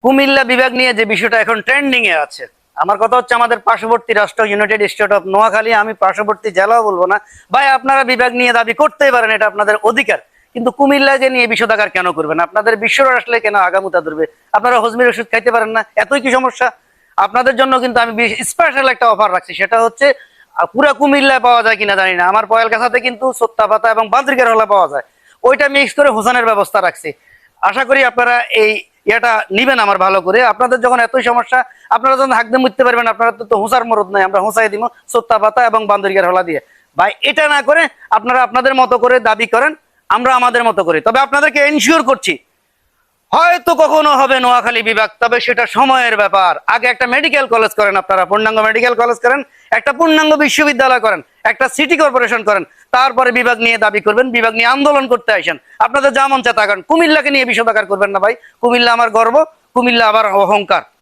কুমিল্লা বিভাগ নিয়ে যে বিষয়টা এখন ট্রেন্ডিং এ আছে, আমার কথা হচ্ছে আমাদের পার্শ্ববর্তী রাষ্ট্র ইউনাইটেড স্টেট অফ নোয়াখালী, আমি পার্শ্ববর্তী জেলাও বলবো না ভাই, আপনারা বিভাগ নিয়ে দাবি করতেই পারেন, এটা আপনাদের অধিকার। কিন্তু কুমিল্লা যে নিয়ে বিষোদাগার কেন করবেন? আপনাদের বিশ্বর আসলে কেন আগামুতা ধরবে? আপনারা হজমির ওষুধ খাইতে পারেন না, এতই কি সমস্যা? আপনাদের জন্য কিন্তু আমি স্পেশাল একটা অফার রাখছি, সেটা হচ্ছে পুরা কুমিল্লায় পাওয়া যায় কিনা জানি না, আমার পয়েলগাছাতে কিন্তু সত্তা পাতা এবং বাদ্রিকার হলা পাওয়া যায়, ওইটা মিক্স করে হোসানের ব্যবস্থা রাখছি। আশা করি আপনারা এই এটা নিবেন আমার ভালো করে। আপনাদের যখন এতই সমস্যা, আপনারা যখন হাঁকতে মুততে পারবেন, আপনারা তো হোসার মরদ নাই, আমরা হোসাই দিব সত্তা পাতা এবং বান্দরিকার হলা দিয়ে। ভাই এটা না করে আপনারা আপনাদের মতো করে দাবি করেন, আমরা আমাদের মতো করি। তবে আপনাদেরকে এনশিওর করছি, হয়তো কখনো হবে নোয়াখালী বিভাগ, তবে সেটা সময়ের ব্যাপার। আগে একটা মেডিকেল কলেজ করেন, আপনারা পূর্ণাঙ্গ মেডিকেল কলেজ করেন, একটা পূর্ণাঙ্গ বিশ্ববিদ্যালয় করেন, একটা সিটি কর্পোরেশন করেন, তারপরে বিভাগ নিয়ে দাবি করবেন, বিভাগ নিয়ে আন্দোলন করতে আসেন। আপনাদের যা মন চায় তা করেন, কুমিল্লাকে নিয়ে বিষোদাগার করবেন না ভাই। কুমিল্লা আমার গর্ব, কুমিল্লা আবার অহংকার।